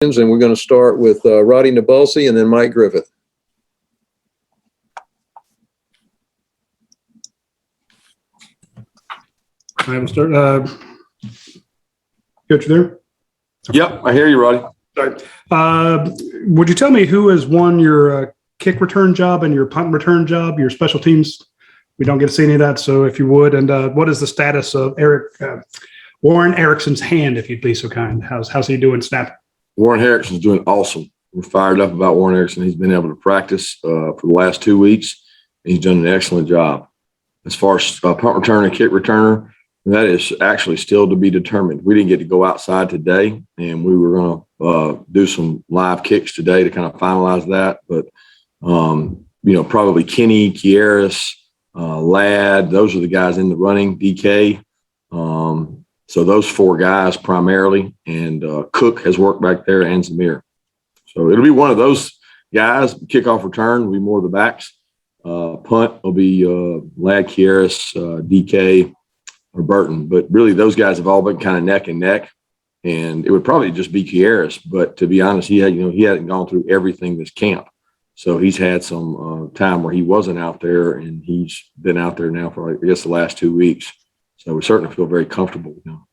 And we're going to start with Roddy Nabulsi and then Mike Griffith. I will start. Coach, you there? Yep, I hear you, Roddy. Sorry. Would you tell me who has won your kick return job and your punt return job, your special teams? We don't get to see any of that, so if you would. And what is the status of Warren Erickson's hand, if you'd be so kind? How's he doing snapping? Warren Erickson's doing awesome. We're fired up about Warren Erickson. He's been able to practice for the last 2 weeks. He's done an excellent job. As far as punt returner and kick returner, that is actually still to be determined. We didn't get to go outside today, and we were going to do some live kicks today to kind of finalize that. But, probably Kenny, Kieris, Ladd, those are the guys in the running, DK. So those 4 guys primarily, and Cook has worked back there and Zamir. So it'll be one of those guys. Kickoff return will be more of the backs. Punt will be Ladd, Kieris, DK, or Burton. But really those guys have all been kind of neck and neck, and it would probably just be Kieris. But to be honest, he hadn't gone through everything this camp. So he's had some time where he wasn't out there, and he's been out there now for, I guess, the last 2 weeks. So we certainly feel very comfortable with him.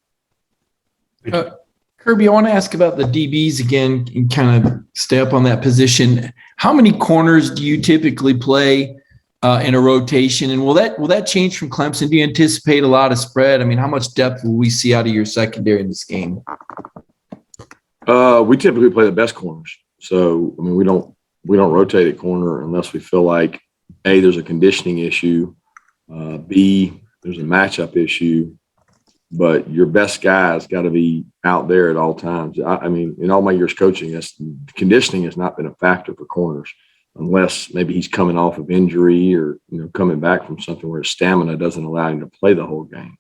Kirby, I want to ask about the DBs again and kind of stay up on that position. How many corners do you typically play in a rotation? And will that change from Clemson? Do you anticipate a lot of spread? I mean, how much depth will we see out of your secondary in this game? We typically play the best corners. So, I mean, we don't rotate at corner unless we feel like, A, there's a conditioning issue, B, there's a matchup issue, but your best guy's got to be out there at all times. I mean, in all my years coaching, conditioning has not been a factor for corners unless maybe he's coming off of injury or, coming back from something where his stamina doesn't allow him to play the whole game.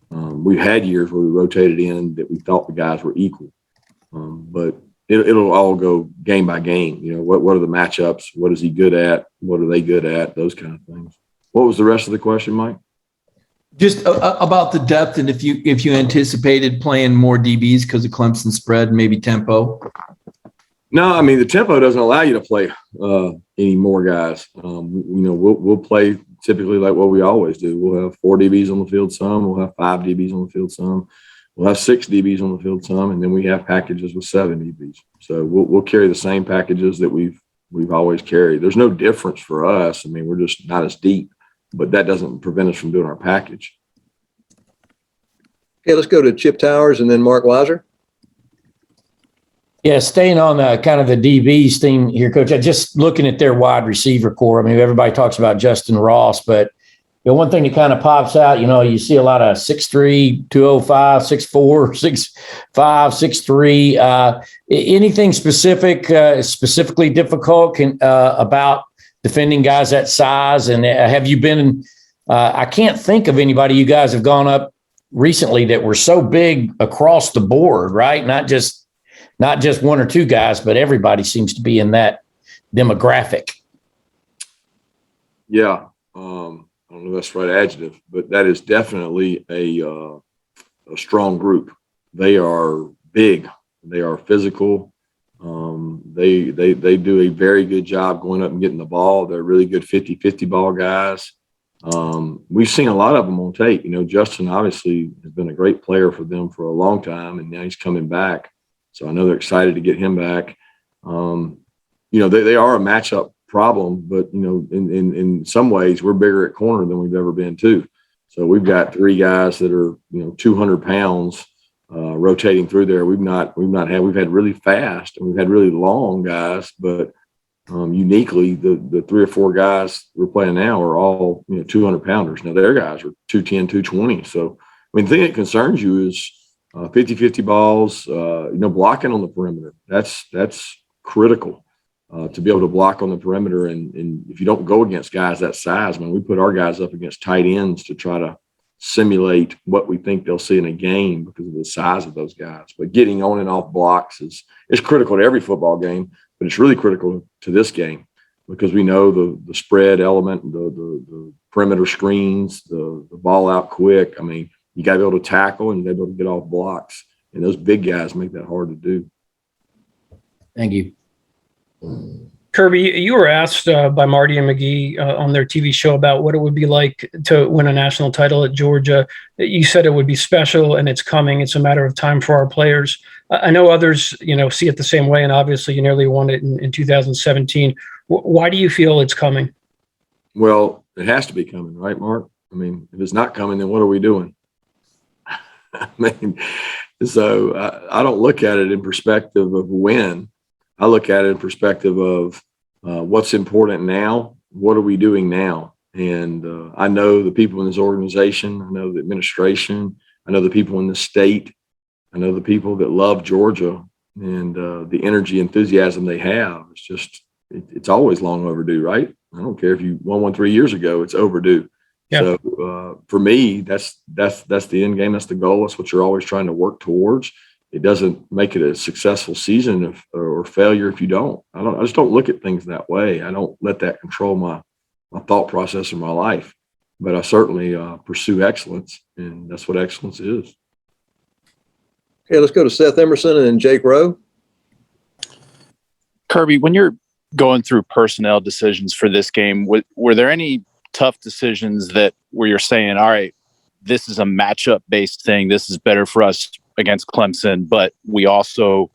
We've had years where we rotated in that we thought the guys were equal, but it'll all go game by game. What are the matchups? What is he good at? What are they good at? Those kind of things. What was the rest of the question, Mike? Just about the depth, and if you anticipated playing more DBs because of Clemson spread, maybe tempo. No, I mean the tempo doesn't allow you to play any more guys. We'll play typically like what we always do. We'll have 4 DBs on the field some. We'll have 5 DBs on the field some. We'll have 6 DBs on the field some, and then we have packages with 7 DBs. So we'll carry the same packages that we've always carried. There's no difference for us. I mean, we're just not as deep. But that doesn't prevent us from doing our package. Okay, let's go to Chip Towers and then Mark Weiser. Yeah, staying on kind of the DBs theme here, Coach. Just looking at their wide receiver core. I mean, everybody talks about Justin Ross, but one thing that kind of pops out, you see a lot of 6'3", 205, 6'4", 6'5", 6'3". Anything specifically difficult about defending guys that size? And have you been I can't think of anybody you guys have gone up recently that were so big across the board, right? Not just 1 or 2 guys, but everybody seems to be in that demographic. Yeah. I don't know if that's the right adjective, but that is definitely a strong group. They are big. They are physical. They do a very good job going up and getting the ball. They're really good 50-50 ball guys. We've seen a lot of them on tape. Justin obviously has been a great player for them for a long time, and now he's coming back. So I know they're excited to get him back. They are a matchup problem, but, in some ways we're bigger at corner than we've ever been too. So we've got 3 guys that are, 200 pounds, rotating through there. We've had really fast and we've had really long guys, but uniquely the 3 or 4 guys we're playing now are all 200 pounders. Now their guys are 210, 220. So I mean, the thing that concerns you is 50-50 balls, blocking on the perimeter. That's critical to be able to block on the perimeter. And if you don't go against guys that size, we put our guys up against tight ends to try to simulate what we think they'll see in a game because of the size of those guys. But getting on and off blocks is critical to every football game, but it's really critical to this game because we know the spread element, the perimeter screens, the ball out quick. I mean, you got to be able to tackle and you got to be able to get off blocks. And those big guys make that hard to do. Thank you. Kirby, you were asked by Marty and McGee on their TV show about what it would be like to win a national title at Georgia. You said it would be special and it's coming. It's a matter of time for our players. I know others, see it the same way, and obviously you nearly won it in 2017. Why do you feel it's coming? Well, it has to be coming, right, Mark? I mean, if it's not coming, then what are we doing? I mean, so I don't look at it in perspective of when. I look at it in perspective of what's important now. What are we doing now? And I know the people in this organization. I know the administration. I know the people in the state. I know the people that love Georgia and the energy, enthusiasm they have. It's just, it's always long overdue, right? I don't care if you won one 3 years ago, it's overdue. Yeah. So for me, that's the end game. That's the goal. That's what you're always trying to work towards. It doesn't make it a successful season or failure if you don't. I just don't look at things that way. I don't let that control my thought process in my life. But I certainly pursue excellence, and that's what excellence is. Okay, let's go to Seth Emerson and then Jake Rowe. Kirby, when you're going through personnel decisions for this game, were there any tough decisions where you're saying, all right, this is a matchup based thing, this is better for us against Clemson, but we also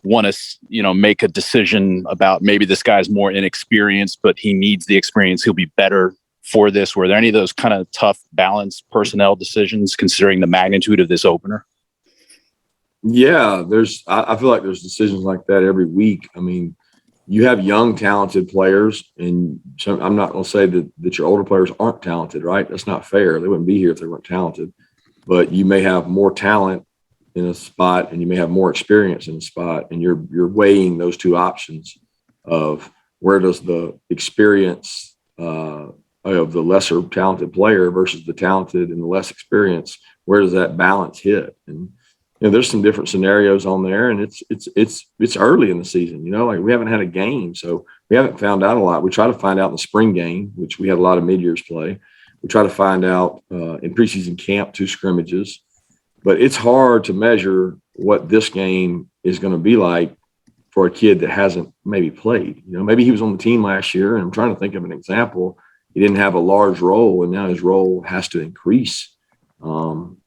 want to, make a decision about maybe this guy's more inexperienced, but he needs the experience, he'll be better for this? Were there any of those kind of tough balance personnel decisions considering the magnitude of this opener? Yeah, I feel like there's decisions like that every week. I mean, you have young, talented players, and I'm not going to say that your older players aren't talented, right? That's not fair. They wouldn't be here if they weren't talented. But you may have more talent in a spot, and you may have more experience in a spot, and you're weighing those two options of where does the experience of the lesser talented player versus the talented and the less experienced, where does that balance hit? And there's some different scenarios on there, and it's early in the season. Like we haven't had a game, so we haven't found out a lot. We try to find out in the spring game, which we had a lot of mid-years play. We try to find out in preseason camp, 2 scrimmages, but it's hard to measure what this game is going to be like for a kid that hasn't maybe played. Maybe he was on the team last year, and I'm trying to think of an example. He didn't have a large role, and now his role has to increase.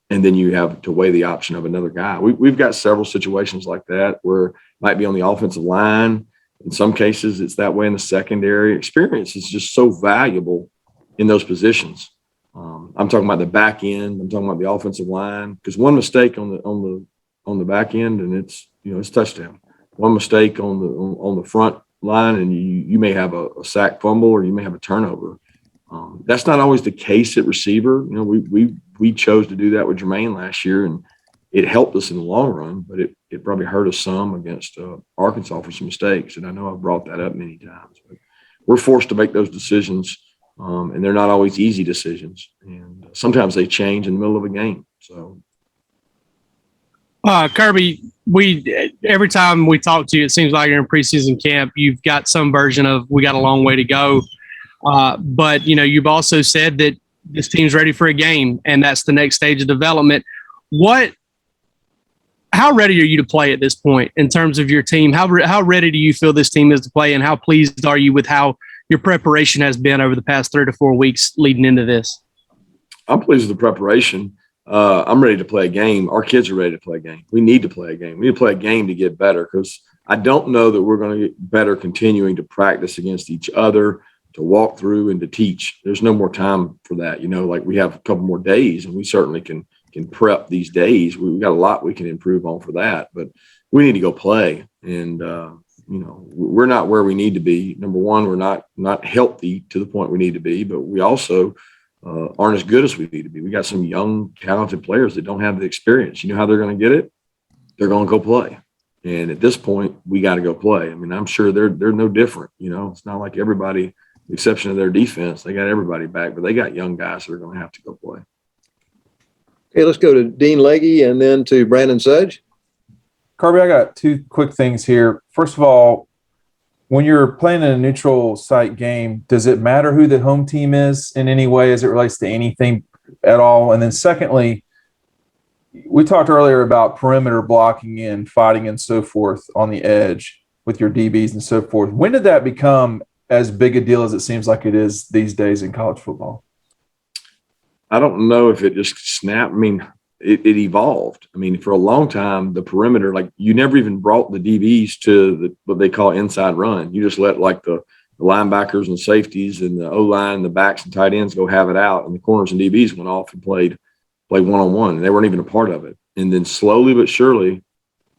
And then you have to weigh the option of another guy. We've got several situations like that where it might be on the offensive line. In some cases, it's that way in the secondary. Experience is just so valuable in those positions. I'm talking about the back end. I'm talking about the offensive line, because one mistake on the back end and it's touchdown. One mistake on the front line and you may have a sack fumble or you may have a turnover. That's not always the case at receiver. We chose to do that with Jermaine last year, and it helped us in the long run, but it probably hurt us some against Arkansas for some mistakes. And I know I've brought that up many times. But we're forced to make those decisions, and they're not always easy decisions. And sometimes they change in the middle of a game. So, Kirby, every time we talk to you, it seems like you're in preseason camp. You've got some version of we got a long way to go. But, you've also said that this team's ready for a game, and that's the next stage of development. How ready are you to play at this point in terms of your team? How ready do you feel this team is to play, and how pleased are you with how your preparation has been over the past 3 to 4 weeks leading into this? I'm pleased with the preparation. I'm ready to play a game. Our kids are ready to play a game. We need to play a game. We need to play a game to get better, because I don't know that we're going to get better continuing to practice against each other, to walk through and to teach. There's no more time for that. Like we have a couple more days, and we certainly can prep these days. We've got a lot we can improve on for that, but we need to go play. And, we're not where we need to be. Number one, we're not healthy to the point we need to be, but we also aren't as good as we need to be. We got some young, talented players that don't have the experience. You know how they're going to get it? They're going to go play. And at this point, we got to go play. I mean, I'm sure they're no different. It's not like everybody, with the exception of their defense, they got everybody back, but they got young guys that are going to have to go play. Okay, let's go to Dean Legge and then to Brandon Sudge. Kirby, I got 2 quick things here. First of all, when you're playing in a neutral site game, does it matter who the home team is in any way as it relates to anything at all? And then secondly, we talked earlier about perimeter blocking and fighting and so forth on the edge. with your DBs and so forth. When did that become as big a deal as it seems like it is these days in college football? I don't know if it just snapped. I mean, it evolved. I mean, for a long time, the perimeter, like you never even brought the DBs to what they call inside run. You just let like the linebackers and safeties and the O-line, the backs and tight ends go have it out, and the corners and DBs went off and played one-on-one. They weren't even a part of it. And then slowly but surely,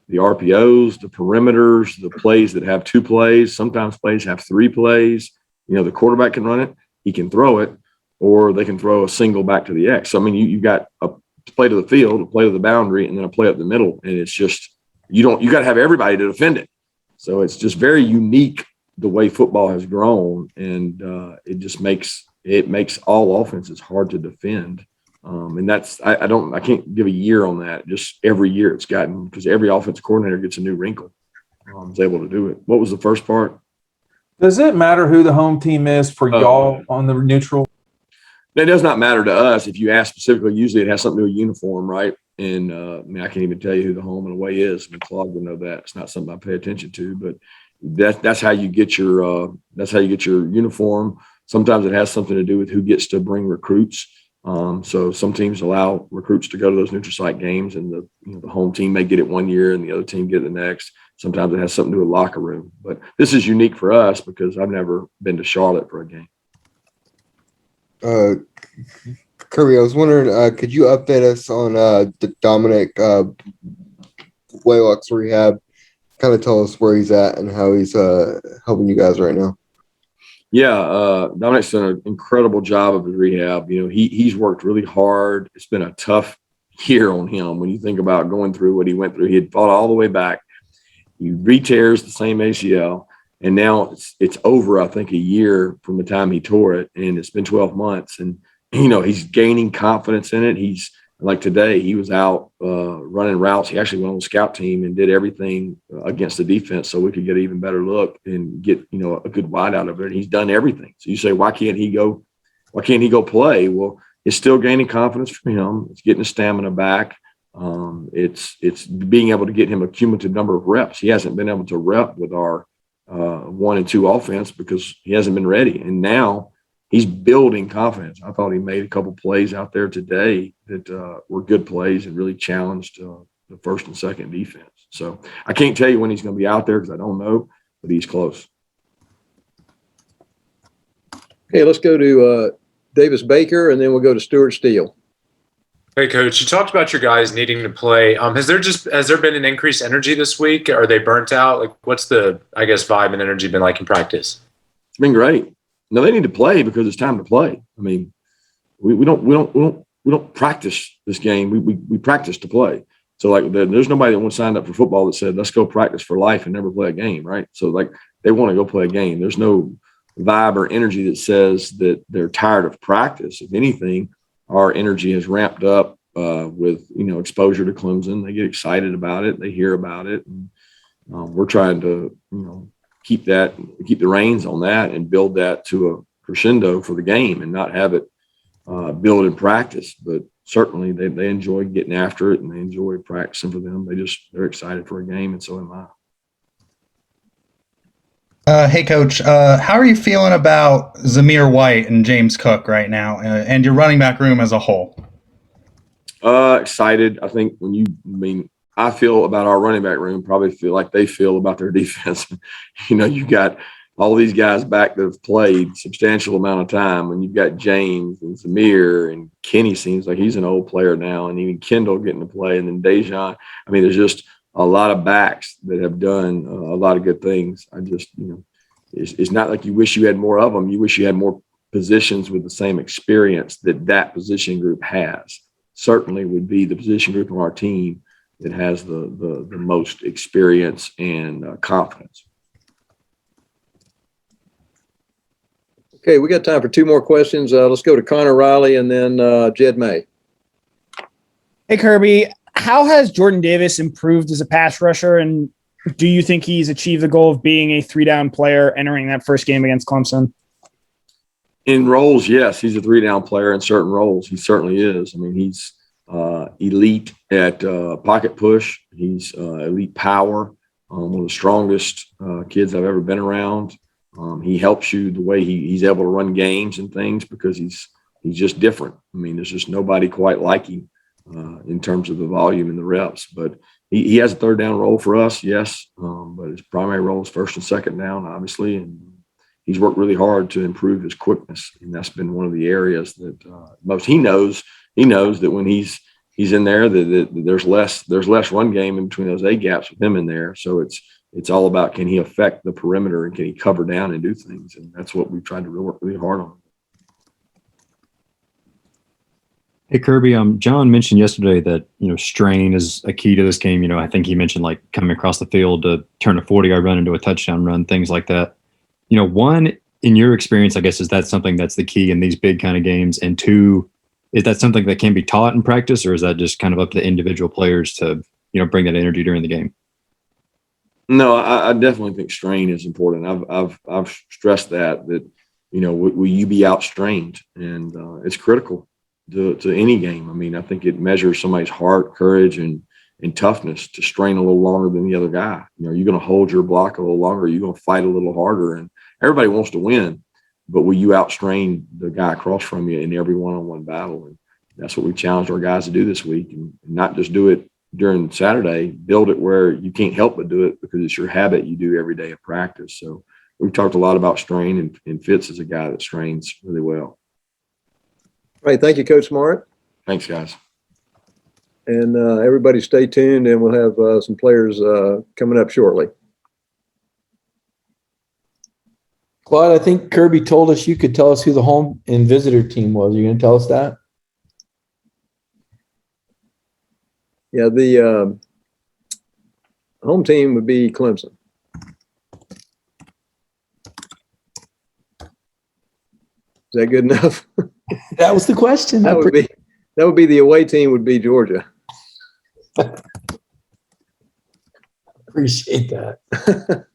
the RPOs, the perimeters, the plays that have 2 plays, sometimes plays have 3 plays. You know, the quarterback can run it, he can throw it, or they can throw a single back to the X. So, I mean, you got a play to the field, a play to the boundary, and then a play up the middle. And it's just, you got to have everybody to defend it. So it's just very unique the way football has grown. And it just makes all offenses hard to defend. And that's, I can't give a year on that. Just every year it's gotten, because every offensive coordinator gets a new wrinkle. Is able to do it. What was the first part? Does it matter who the home team is for y'all on the neutral? It does not matter to us. If you ask specifically, usually it has something to do with uniform, right? And I mean, I can't even tell you who the home and away is. I mean, Claude would know that. It's not something I pay attention to, but that's how you get your uniform. Sometimes it has something to do with who gets to bring recruits. So some teams allow recruits to go to those neutral site games, and the home team may get it one year and the other team get it the next. Sometimes it has something to do with locker room. But this is unique for us because I've never been to Charlotte for a game. Kirby, I was wondering, could you update us on the Dominic Blaylock's rehab? Kind of tell us where he's at and how he's helping you guys right now. Yeah, Dominic's done an incredible job of his rehab. You know, he's worked really hard. It's been a tough year on him when you think about going through what he went through. He had fought all the way back. He re-tears the same ACL. And now it's over, I think, a year from the time he tore it, and it's been 12 months. And, he's gaining confidence in it. He's like today, he was out running routes. He actually went on the scout team and did everything against the defense so we could get an even better look and get, a good wide out of it. And he's done everything. So you say, why can't he go play? Well, it's still gaining confidence for him. It's getting his stamina back. It's being able to get him a cumulative number of reps. He hasn't been able to rep with our 1 and 2 offense because he hasn't been ready. And now he's building confidence. I thought he made a couple plays out there today that were good plays and really challenged the first and second defense. So I can't tell you when he's going to be out there because I don't know, but he's close. Okay, let's go to Davis Baker, and then we'll go to Stuart Steele. Hey, Coach, you talked about your guys needing to play. Has there been an increased energy this week? Are they burnt out? Like, what's the, vibe and energy been like in practice? It's been great. No, they need to play because it's time to play. I mean, we don't practice this game. We practice to play. So like, there's nobody that wants to sign up for football that said, let's go practice for life and never play a game, right? So like, they want to go play a game. There's no vibe or energy that says that they're tired of practice. If anything, our energy has ramped up with, exposure to Clemson. They get excited about it. They hear about it. And we're trying to, keep the reins on that and build that to a crescendo for the game and not have it build in practice. But certainly they enjoy getting after it and they enjoy practicing for them. They're excited for a game, and so am I. Hey, Coach, how are you feeling about Zamir White and James Cook right now and your running back room as a whole? Excited. I think I feel about our running back room, probably feel like they feel about their defense. You got all these guys back that have played substantial amount of time, and you've got James and Zamir, and Kenny seems like he's an old player now, and even Kendall getting to play, and then Dejan. I mean, there's just a lot of backs that have done a lot of good things. I just, it's not like you wish you had more of them. You wish you had more positions with the same experience that position group has. Certainly would be the position group on our team that has the most experience and confidence. Okay, we got time for 2 more questions. Let's go to Connor Riley and then Jed May. Hey, Kirby, how has Jordan Davis improved as a pass rusher, and do you think he's achieved the goal of being a 3-down player entering that first game against Clemson? In roles, yes, he's a 3-down player in certain roles. He certainly is. I mean, he's elite at pocket push. He's elite power. one of the strongest kids I've ever been around. He helps you the way he's able to run games and things because he's just different. I mean, there's just nobody quite like him in terms of the volume and the reps. But he has a third down role for us, yes, but his primary role is first and second down, obviously. And he's worked really hard to improve his quickness, and that's been one of the areas that most he knows. He knows that when he's in there, that there's less run game in between those A gaps with him in there. So it's all about, can he affect the perimeter and can he cover down and do things, and that's what we've tried to work really hard on. Hey Kirby, John mentioned yesterday that strain is a key to this game. I think he mentioned like coming across the field to turn a 40-yard run into a touchdown run, things like that. One, in your experience, I guess, is that something that's the key in these big kind of games? And two, is that something that can be taught in practice, or is that just kind of up to the individual players to, bring that energy during the game? No, I definitely think strain is important. I've stressed that will you be outstrained, and it's critical to any game. I mean, I think it measures somebody's heart, courage, and toughness to strain a little longer than the other guy. Are you going to hold your block a little longer? Are you going to fight a little harder? And everybody wants to win, but will you outstrain the guy across from you in every one-on-one battle? And that's what we challenged our guys to do this week, and not just do it during Saturday, build it where you can't help but do it because it's your habit you do every day of practice. So we've talked a lot about strain, and Fitz is a guy that strains really well. All right. Thank you, Coach Smart. Thanks, guys. And everybody stay tuned, and we'll have some players coming up shortly. Claude, I think Kirby told us you could tell us who the home and visitor team was. Are you going to tell us that? Yeah, the home team would be Clemson. Is that good enough? That was the question. That would be the away team would be Georgia. Appreciate that.